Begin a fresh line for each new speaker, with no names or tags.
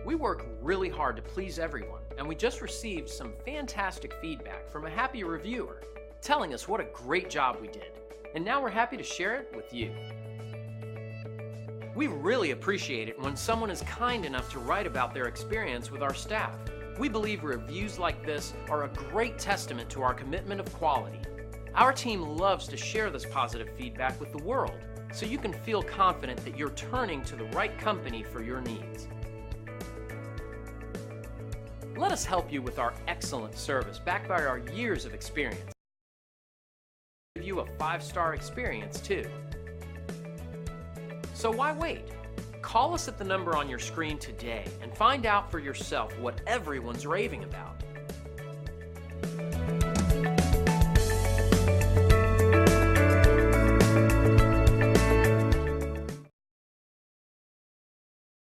We work really hard to please everyone, and we just received some fantastic feedback from a happy reviewer telling us what a great job we did, and now we're happy to share it with you. We really appreciate it when someone is kind enough to write about their experience with our staff. We believe reviews like this are a great testament to our commitment of quality. Our team loves to share this positive feedback with the world, so you can feel confident that you're turning to the right company for your needs. Let us help you with our excellent service backed by our years of experience. Give you a 5-star experience too. So why wait? Call us at the number on your screen today and find out for yourself what everyone's raving about.